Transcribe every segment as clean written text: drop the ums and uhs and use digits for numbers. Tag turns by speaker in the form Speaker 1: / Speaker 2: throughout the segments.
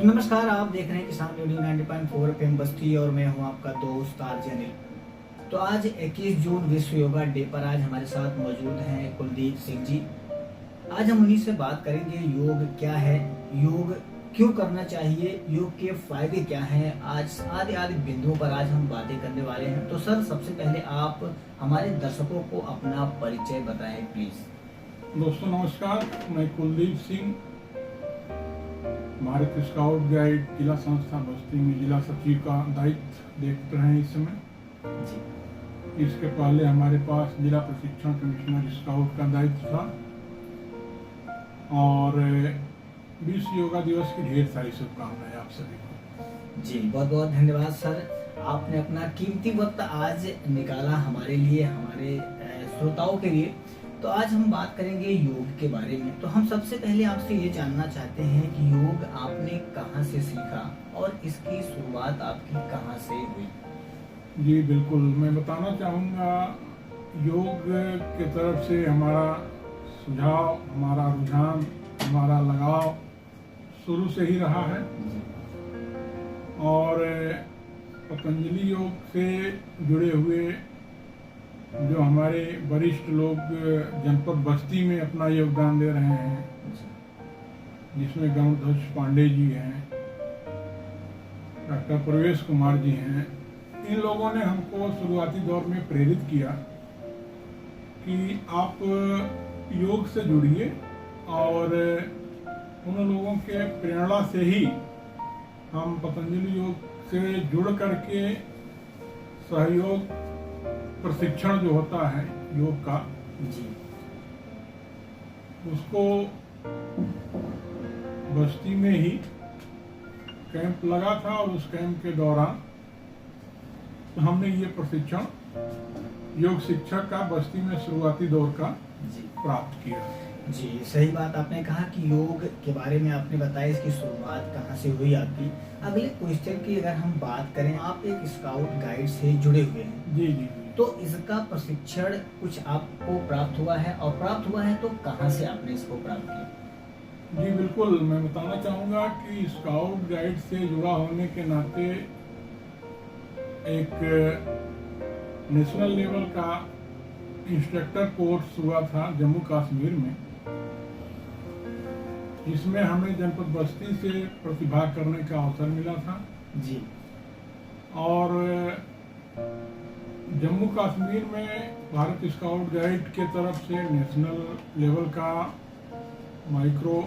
Speaker 1: तो नमस्कार, आप देख रहे हैं किसान रेडियो 90.4 एफएम बस्ती और मैं हूं आपका दोस्त आरजे अनिल। तो आज 21 जून विश्व योगा डे पर आज हमारे साथ मौजूद हैं कुलदीप सिंह जी। आज हम उन्हीं से बात करेंगे, योग क्या है, योग क्यों करना चाहिए, योग के फायदे क्या हैं। आज आदि आदि बिंदुओं पर आज हम बातें करने वाले हैं। तो सर, सबसे पहले आप हमारे दर्शकों को अपना परिचय बताएं प्लीज।
Speaker 2: दोस्तों नमस्कार, मैं कुलदीप सिंह, भारत स्काउट गाइड जिला संस्था बस्ती में जिला सचिव का दायित्व देख रहे हैं इस समय
Speaker 1: जी।
Speaker 2: इसके पहले हमारे पास जिला प्रशिक्षण कमिश्नर स्काउट का दायित्व था और विश्व योगा दिवस की ढेर सारी शुभकामनाएं आप सभी को।
Speaker 1: जी, बहुत बहुत धन्यवाद सर, आपने अपना कीमती वक्त आज निकाला हमारे लिए, हमारे श्रोताओं के लिए। तो आज हम बात करेंगे योग के बारे में। तो हम सबसे पहले आपसे ये जानना चाहते हैं कि योग आपने कहाँ से सीखा और इसकी शुरुआत आपकी कहाँ से हुई।
Speaker 2: जी बिल्कुल, मैं बताना चाहूँगा, योग के तरफ से हमारा सुझाव, हमारा रुझान, हमारा लगाव शुरू से ही रहा है और पतंजलि योग से जुड़े हुए जो हमारे वरिष्ठ लोग जनपद बस्ती में अपना योगदान दे रहे हैं, जिसमें गणध्वज पांडे जी हैं, डॉक्टर प्रवेश कुमार जी हैं, इन लोगों ने हमको शुरुआती दौर में प्रेरित किया कि आप योग से जुड़िए और उन लोगों के प्रेरणा से ही हम पतंजलि योग से जुड़ करके सहयोग प्रशिक्षण जो होता है योग का
Speaker 1: जी,
Speaker 2: उसको बस्ती में ही कैंप लगा था और उस कैंप के दौरान हमने ये प्रशिक्षण योग शिक्षक का बस्ती में शुरुआती दौर का
Speaker 1: जी,
Speaker 2: प्राप्त किया।
Speaker 1: जी, सही बात आपने कहा कि योग के बारे में आपने बताया, इसकी शुरुआत कहाँ से हुई आपकी। अगले क्वेश्चन की अगर हम बात करें, आप एक स्काउट गाइड से जुड़े हुए हैं।
Speaker 2: जी जी,
Speaker 1: तो इसका प्रशिक्षण कुछ आपको प्राप्त हुआ है, और प्राप्त हुआ है तो कहाँ से आपने इसको प्राप्त किया।
Speaker 2: जी बिल्कुल, मैं बताना चाहूँगा कि स्काउट गाइड से जुड़ा होने के नाते एक नेशनल लेवल का इंस्ट्रक्टर कोर्स हुआ था जम्मू कश्मीर में, जिसमें हमें जनपद बस्ती से प्रतिभाग करने का अवसर मिला था।
Speaker 1: जी,
Speaker 2: और जम्मू कश्मीर में भारत स्काउट गाइड के तरफ से नेशनल लेवल का माइक्रो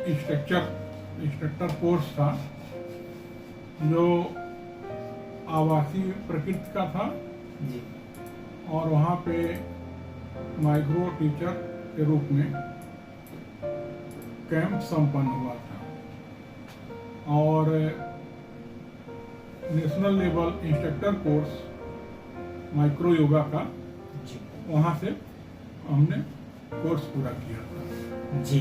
Speaker 2: इंस्ट्रक्टर कोर्स था, जो आवासीय प्रकृति का था
Speaker 1: जी,
Speaker 2: और वहाँ पे माइक्रो टीचर के रूप में कैंप संपन्न हुआ था और national level instructor course micro yoga का
Speaker 1: जी,
Speaker 2: वहाँ से हमने कोर्स पूरा किया था।
Speaker 1: जी।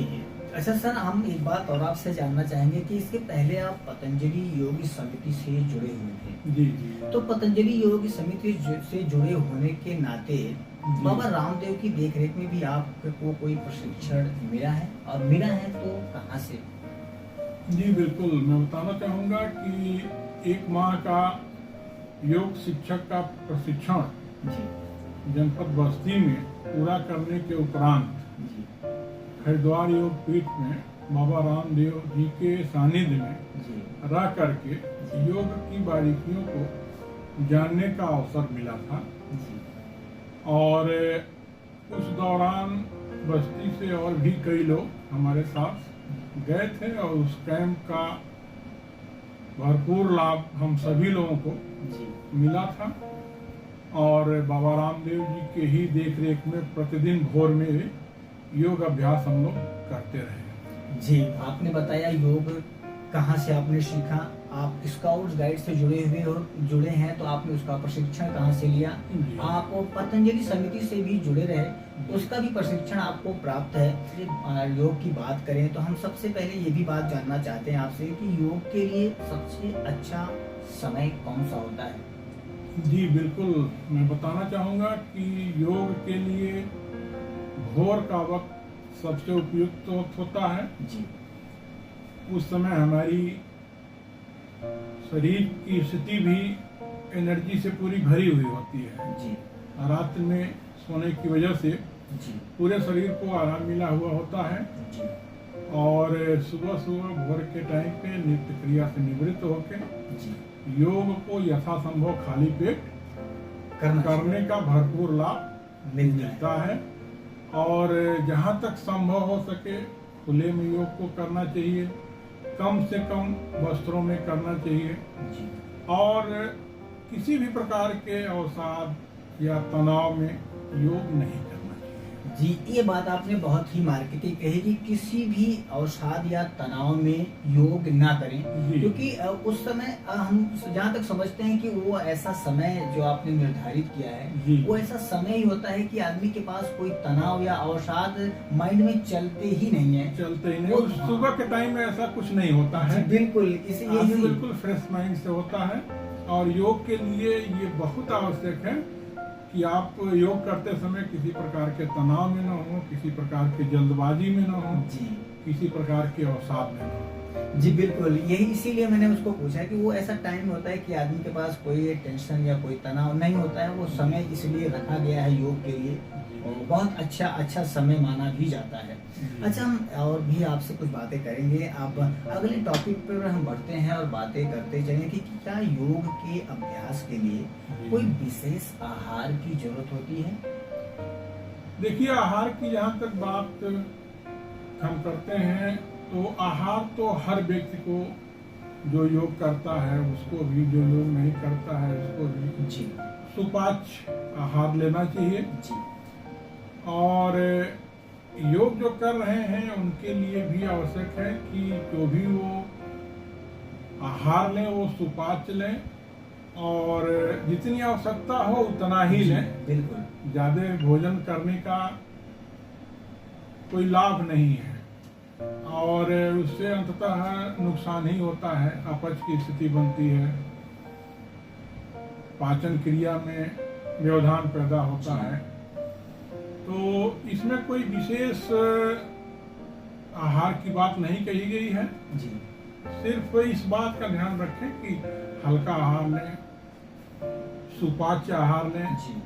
Speaker 1: अच्छा सर, हम एक बात और आपसे जानना चाहेंगे कि इसके पहले आप पतंजलि योग समिति से जुड़े हुए थे।
Speaker 2: जी जी,
Speaker 1: तो पतंजलि योग समिति से जुड़े होने के नाते बाबा रामदेव की देखरेख में भी आपको कोई प्रशिक्षण मिला है, और मिला है तो कहाँ से।
Speaker 2: जी बिल्कुल, मैं बताना चाहूँगा कि 1 माह का योग शिक्षक का प्रशिक्षण
Speaker 1: जी,
Speaker 2: जनपद बस्ती में पूरा करने के उपरांत
Speaker 1: जी,
Speaker 2: हरिद्वार योग पीठ में बाबा रामदेव जी के सानिध्य में
Speaker 1: जी,
Speaker 2: रह करके योग की बारीकियों को जानने का अवसर मिला था
Speaker 1: जी,
Speaker 2: और उस दौरान बस्ती से और भी कई लोग हमारे साथ गए थे और उस कैंप का भरपूर लाभ हम सभी लोगों को
Speaker 1: जी,
Speaker 2: मिला था और बाबा रामदेव जी के ही देखरेख में प्रतिदिन भोर में योग अभ्यास हम लोग करते रहे।
Speaker 1: जी। आपने बताया योग कहाँ से आपने सीखा, आप स्काउट गाइड से जुड़े हैं, तो आपने उसका प्रशिक्षण कहाँ से लिया।
Speaker 2: जी।
Speaker 1: आप पतंजलि समिति से भी जुड़े रहे, उसका भी प्रशिक्षण आपको प्राप्त है। योग की बात करें तो हम सबसे पहले ये भी बात जानना चाहते हैं आपसे कि योग के लिए सबसे अच्छा समय कौन सा होता है।
Speaker 2: जी बिल्कुल, मैं बताना चाहूँगा कि योग के लिए भोर का वक्त सबसे उपयुक्त वक्त होता है।
Speaker 1: जी,
Speaker 2: उस समय हमारी शरीर की स्थिति भी एनर्जी से पूरी भरी हुई होती है।
Speaker 1: जी
Speaker 2: रात में सोने की वजह से
Speaker 1: जी
Speaker 2: पूरे शरीर को आराम मिला हुआ होता है
Speaker 1: जी
Speaker 2: और सुबह सुबह भोर के टाइम पे नित्य क्रिया से निवृत्त होकर
Speaker 1: जी
Speaker 2: योग को यथासंभव खाली पेट करने का भरपूर लाभ मिलता है। और जहाँ तक संभव हो सके खुले में योग को करना चाहिए, कम से कम वस्त्रों में करना चाहिए
Speaker 1: जी
Speaker 2: और किसी भी प्रकार के अवसाद या तनाव में योग नहीं करना चाहिए।
Speaker 1: जी, ये बात आपने बहुत ही मार्केटिंग कही कि किसी भी अवसाद या तनाव में योग ना करें,
Speaker 2: जी।
Speaker 1: क्योंकि उस समय हम जहाँ तक समझते हैं कि वो ऐसा समय जो आपने निर्धारित किया
Speaker 2: जी।
Speaker 1: है वो ऐसा समय ही होता है कि आदमी के पास कोई तनाव या अवसाद माइंड में चलते ही नहीं है।
Speaker 2: चलते ही नहीं।
Speaker 1: वो-
Speaker 2: उस सुबह के टाइम में ऐसा कुछ नहीं होता
Speaker 1: जी,
Speaker 2: है।
Speaker 1: बिल्कुल इसी
Speaker 2: आदमी
Speaker 1: यही
Speaker 2: बिल्कुल फ्रेश माइंड से होता है और योग के लिए ये बहुत आवश्यक है कि आप योग करते समय किसी प्रकार के तनाव में न हो, किसी प्रकार की जल्दबाजी में न हो,
Speaker 1: जी
Speaker 2: किसी प्रकार के अवसाद में न हो।
Speaker 1: जी बिल्कुल, यही इसीलिए मैंने उसको पूछा कि वो ऐसा टाइम होता है कि आदमी के पास कोई टेंशन या कोई तनाव नहीं होता है। वो समय इसलिए रखा गया है योग के लिए और बहुत अच्छा समय माना भी जाता है। अच्छा, हम और भी आपसे कुछ बातें करेंगे। आप अगले टॉपिक पर हम बढ़ते हैं और बातें करते चलें कि क्या योग के अभ्यास के लिए कोई विशेष आहार की जरूरत होती है?
Speaker 2: देखिए, आहार की जहाँ तक बात हम करते हैं तो आहार तो हर व्यक्ति को, जो योग करता है उसको भी, जो योग नहीं करता है उसको भी
Speaker 1: जी
Speaker 2: सुपाच्य आहार लेना चाहिए।
Speaker 1: जी
Speaker 2: और योग जो कर रहे हैं उनके लिए भी आवश्यक है कि जो भी वो आहार लें वो सुपाच्य लें और जितनी आवश्यकता हो उतना ही लें।
Speaker 1: बिल्कुल
Speaker 2: ज्यादा भोजन करने का कोई लाभ नहीं है और उससे अंततः नुकसान ही होता है। अपच की स्थिति बनती है, पाचन क्रिया में व्यवधान पैदा होता है। तो इसमें कोई विशेष आहार की बात नहीं कही गई है।
Speaker 1: जी
Speaker 2: सिर्फ इस बात का ध्यान रखें कि हल्का आहार लें, सुपाच्य आहार लें।
Speaker 1: जी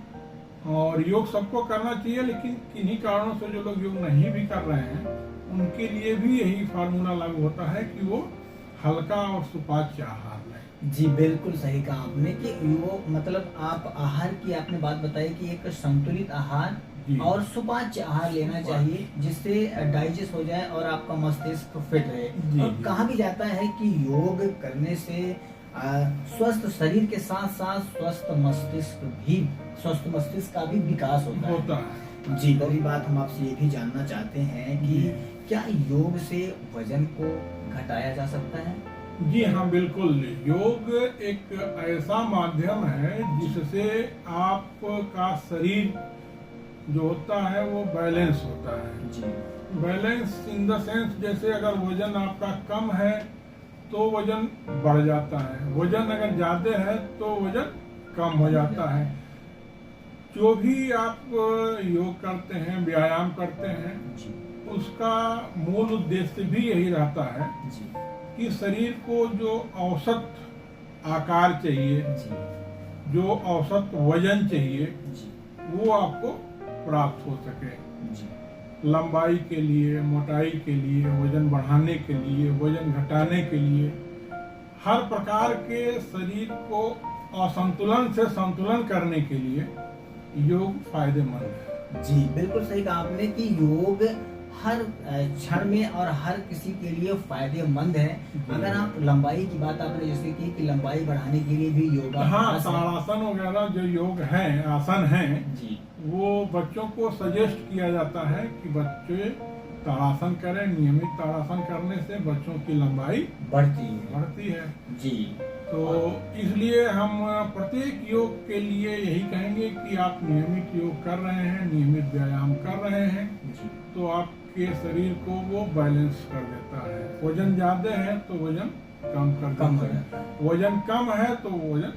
Speaker 2: और योग सबको करना चाहिए, लेकिन किन्हीं कारणों से जो लोग योग नहीं भी कर रहे हैं उनके लिए भी यही फार्मूला लागू होता है कि वो हल्का और सुपाच्य आहार लें।
Speaker 1: जी बिल्कुल सही कहा आपने कि वो मतलब आप आहार की आपने बात बताई कि एक संतुलित आहार
Speaker 2: जी।
Speaker 1: और सुपाच्य आहार लेना चाहिए जिससे डाइजेस्ट हो जाए और आपका मस्तिष्क फिट रहे।
Speaker 2: जी,
Speaker 1: और
Speaker 2: जी।
Speaker 1: कहा भी जाता है कि योग करने से स्वस्थ शरीर के साथ साथ स्वस्थ मस्तिष्क का भी विकास होता है। जी, अगली बात हम आपसे ये भी जानना चाहते हैं कि
Speaker 2: जी।
Speaker 1: क्या योग से वजन को घटाया जा सकता है?
Speaker 2: जी हाँ, बिल्कुल। योग एक ऐसा माध्यम है जिससे आपका शरीर जो होता है वो बैलेंस होता है।
Speaker 1: जी
Speaker 2: बैलेंस इन द सेंस, जैसे अगर वजन आपका कम है तो वजन बढ़ जाता है, वजन अगर ज्यादा है तो वजन कम हो जाता है। जो भी आप योग करते हैं, व्यायाम करते हैं,
Speaker 1: जी
Speaker 2: उसका मूल उद्देश्य भी यही रहता है
Speaker 1: जी
Speaker 2: कि शरीर को जो औसत आकार चाहिए,
Speaker 1: जी
Speaker 2: जो औसत वजन चाहिए,
Speaker 1: जी
Speaker 2: वो आपको प्राप्त हो सके।
Speaker 1: जी
Speaker 2: लंबाई के लिए, मोटाई के लिए, वजन बढ़ाने के लिए, वजन घटाने के लिए, हर प्रकार के शरीर को असंतुलन से संतुलन करने के लिए योग फायदेमंद है।
Speaker 1: जी बिल्कुल सही कहा आपने कि योग हर क्षण में और हर किसी के लिए फायदेमंद है।
Speaker 2: जी।
Speaker 1: अगर आप लंबाई की बात आपने जैसे की कि लंबाई बढ़ाने के लिए भी योगा
Speaker 2: हाँ, ताड़ासन वगैरह जो योग हैं, आसन हैं,
Speaker 1: जी
Speaker 2: वो बच्चों को सजेस्ट किया जाता है कि बच्चे ताड़ासन करें। नियमित ताड़ासन करने से बच्चों की लंबाई बढ़ती है।
Speaker 1: जी
Speaker 2: तो इसलिए हम प्रत्येक योग के लिए यही कहेंगे कि आप नियमित योग कर रहे हैं, नियमित व्यायाम कर रहे हैं,
Speaker 1: जी
Speaker 2: तो आपके शरीर को वो बैलेंस कर देता है। वजन ज्यादा है तो वजन कम कर
Speaker 1: कम हो
Speaker 2: देता
Speaker 1: जाता
Speaker 2: है,
Speaker 1: है।
Speaker 2: वजन कम है तो वजन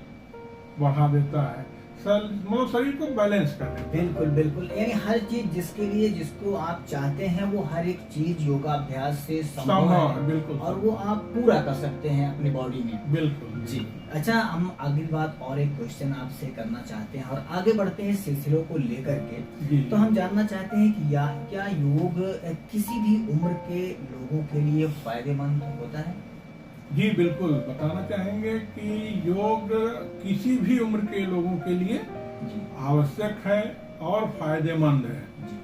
Speaker 2: बढ़ा देता है। मतलब शरीर को बैलेंस कर देता है।
Speaker 1: बिल्कुल बिल्कुल, यानी हर चीज जिसके लिए जिसको आप चाहते हैं वो हर एक चीज योगाभ्यास से संभव है,
Speaker 2: बिल्कुल,
Speaker 1: और वो आप पूरा कर सकते हैं अपनी बॉडी में।
Speaker 2: बिल्कुल
Speaker 1: जी। अच्छा, हम अगली बात और एक क्वेश्चन आपसे करना चाहते हैं और आगे बढ़ते हैं सिलसिलों को लेकर के।
Speaker 2: जी।
Speaker 1: तो हम जानना चाहते हैं कि क्या योग किसी भी उम्र के लोगों के लिए फायदेमंद होता है?
Speaker 2: जी बिल्कुल, बताना चाहेंगे कि योग किसी भी उम्र के लोगों के लिए
Speaker 1: जी
Speaker 2: आवश्यक है और फायदेमंद है।
Speaker 1: जी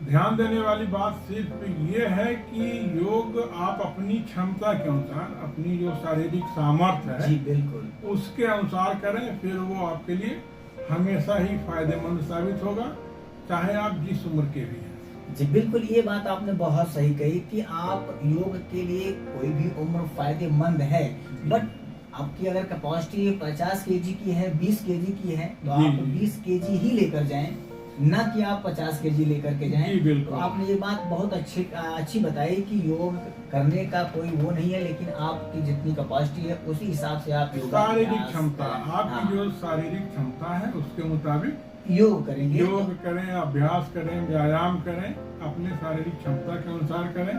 Speaker 2: ध्यान देने वाली बात सिर्फ ये है कि योग आप अपनी क्षमता के अनुसार, अपनी जो शारीरिक सामर्थ्य
Speaker 1: जी
Speaker 2: है
Speaker 1: बिल्कुल
Speaker 2: उसके अनुसार करें, फिर वो आपके लिए हमेशा ही फायदेमंद साबित होगा, चाहे आप जिस उम्र के भी हैं।
Speaker 1: जी बिल्कुल, ये बात आपने बहुत सही कही कि आप योग के लिए कोई भी उम्र फायदेमंद है, बट आपकी अगर कैपेसिटी 50 केजी की है, 20 केजी की है, तो
Speaker 2: जी,
Speaker 1: आप
Speaker 2: जी।
Speaker 1: 20 केजी ही लेकर जाएं, ना कि आप 50 केजी लेकर के जाएं।
Speaker 2: जी, बिल्कुल।
Speaker 1: तो आपने ये बात बहुत अच्छी बताई कि योग करने का कोई वो नहीं है, लेकिन आपकी जितनी कैपेसिटी है उसी हिसाब से आप
Speaker 2: शारीरिक क्षमता,
Speaker 1: हाँ,
Speaker 2: आपकी जो शारीरिक क्षमता है उसके मुताबिक
Speaker 1: योग करेंगे।
Speaker 2: योग करें, अभ्यास करें, व्यायाम करें, अपने शारीरिक क्षमता के अनुसार करें।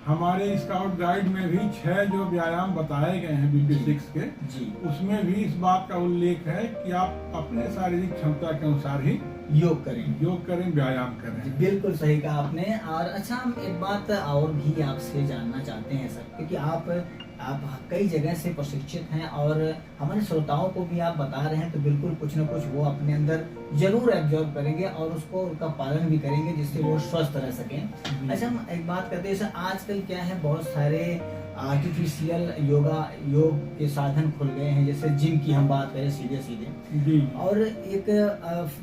Speaker 2: हमारे स्काउट गाइड में भी 6 जो व्यायाम बताए गए हैं BP6 के,
Speaker 1: जी
Speaker 2: उसमें भी इस बात का उल्लेख है कि आप अपने शारीरिक क्षमता के अनुसार ही
Speaker 1: योग करें,
Speaker 2: व्यायाम
Speaker 1: जी,
Speaker 2: करें।
Speaker 1: बिल्कुल सही कहा आपने। और अच्छा, हम एक बात और भी आपसे जानना चाहते हैं सर, क्योंकि आप कई जगह से प्रशिक्षित हैं और हमारे श्रोताओं को भी आप बता रहे हैं, तो बिल्कुल कुछ ना कुछ वो अपने अंदर जरूर एब्जॉर्व करेंगे और उसको उनका पालन भी करेंगे, जिससे वो स्वस्थ रह सकें। अच्छा, हम एक बात करते हैं, जैसे आजकल क्या है, बहुत सारे आर्टिफिशियल योग के साधन खुल गए हैं, जैसे जिम की हम बात करें सीधे
Speaker 2: जी
Speaker 1: और एक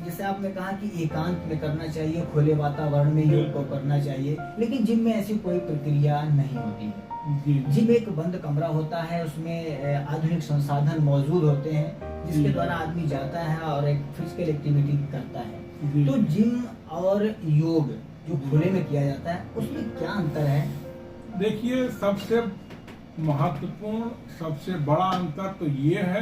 Speaker 1: जैसे आपने कहा कि एकांत में करना चाहिए, खुले वातावरण में योग को करना चाहिए, लेकिन जिम में ऐसी कोई प्रक्रिया नहीं होती है।
Speaker 2: जी
Speaker 1: जिम एक बंद कमरा होता है, उसमें आधुनिक संसाधन मौजूद होते हैं, जिसके द्वारा आदमी जाता है और एक फिजिकल एक्टिविटी करता है।
Speaker 2: जी।
Speaker 1: तो जिम और योग जो खुले में किया जाता है, उसमें क्या अंतर है?
Speaker 2: देखिए, सबसे महत्वपूर्ण, सबसे बड़ा अंतर तो ये है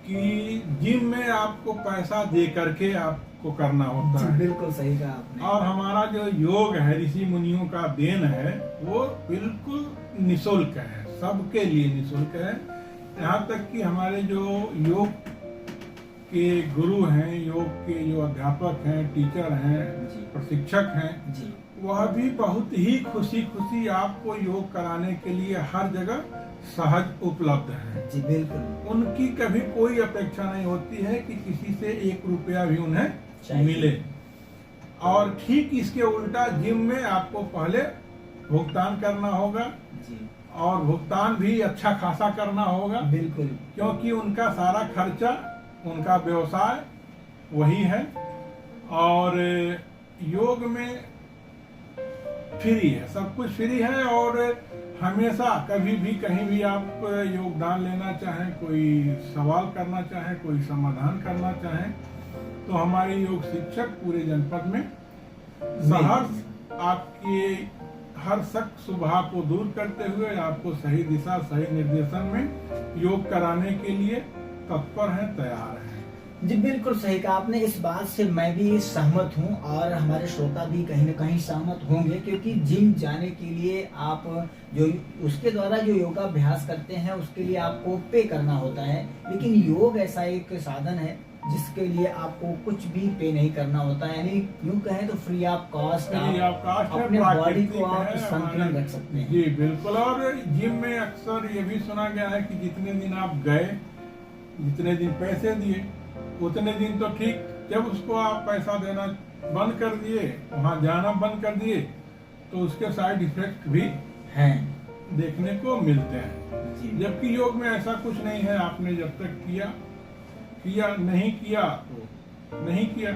Speaker 2: कि जिम में आपको पैसा दे करके आपको करना होता
Speaker 1: जी
Speaker 2: है,
Speaker 1: बिल्कुल सही कहा आपने।
Speaker 2: और हमारा जो योग है, ऋषि मुनियों का देन है, वो बिल्कुल निशुल्क है, सबके लिए निशुल्क है। यहाँ तक कि हमारे जो योग के गुरु हैं, योग के जो अध्यापक हैं, टीचर हैं,
Speaker 1: जी।
Speaker 2: प्रशिक्षक हैं,
Speaker 1: जी
Speaker 2: वह भी बहुत ही खुशी आपको योग कराने के लिए हर जगह सहज उपलब्ध है।
Speaker 1: जी बिल्कुल
Speaker 2: उनकी कभी कोई अपेक्षा नहीं होती है कि किसी से 1 रुपया भी उन्हें
Speaker 1: चाहिए।
Speaker 2: मिले। और ठीक इसके उल्टा जिम में आपको पहले भुगतान करना होगा,
Speaker 1: जी
Speaker 2: और भुगतान भी अच्छा खासा करना होगा,
Speaker 1: बिल्कुल
Speaker 2: क्योंकि उनका सारा खर्चा, उनका व्यवसाय वही है। और योग में फ्री है, सब कुछ फ्री है, और हमेशा कभी भी कहीं भी आप योगदान लेना चाहें, कोई सवाल करना चाहें, कोई समाधान करना चाहें, तो हमारे योग शिक्षक पूरे जनपद में सहर्ष आपके हर शक सुबह को दूर करते हुए आपको सही दिशा, सही निर्देशन में योग कराने के लिए तत्पर हैं, तैयार हैं।
Speaker 1: जी बिल्कुल सही कहा आपने। इस बात से मैं भी सहमत हूँ और हमारे श्रोता भी कहीं न कहीं सहमत होंगे, क्योंकि जिम जाने के लिए आप जो उसके द्वारा जो योगाभ्यास करते हैं उसके लिए आपको पे करना होता है, लेकिन योग ऐसा एक साधन है जिसके लिए आपको कुछ भी पे नहीं करना होता है, यानी यूं कहें तो फ्री ऑफ कॉस्ट अपने बॉडी को आप संतुलन रख सकते हैं।
Speaker 2: जी बिल्कुल। और जिम में अक्सर ये भी सुना गया है कि जितने दिन आप गए, जितने दिन पैसे दिए, उतने दिन तो ठीक, जब उसको आप पैसा देना बंद कर दिए, वहाँ जाना बंद कर दिए, तो उसके साइड इफेक्ट भी
Speaker 1: हैं,
Speaker 2: देखने को मिलते हैं। जबकि योग में ऐसा कुछ नहीं है, आपने जब तक किया नहीं किया तो नहीं किया।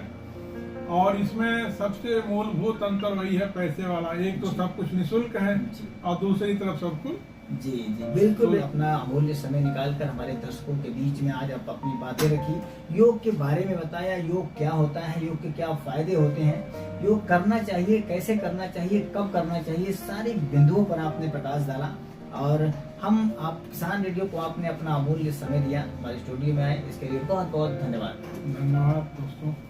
Speaker 2: और इसमें सबसे मूलभूत अंतर वही है, पैसे वाला। एक तो सब कुछ निःशुल्क है और दूसरी तरफ सब कुछ।
Speaker 1: जी बिल्कुल। अपना अमूल्य समय निकालकर हमारे दर्शकों के बीच में आज आप अपनी बातें रखी, योग के बारे में बताया, योग क्या होता है, योग के क्या फायदे होते हैं, योग करना चाहिए, कैसे करना चाहिए, कब करना चाहिए, सारी बिंदुओं पर आपने प्रकाश डाला। और हम आप किसान रेडियो को आपने अपना अमूल्य समय दिया, हमारे स्टूडियो में आए, इसके लिए बहुत बहुत धन्यवाद।
Speaker 2: धन्यवाद दोस्तों।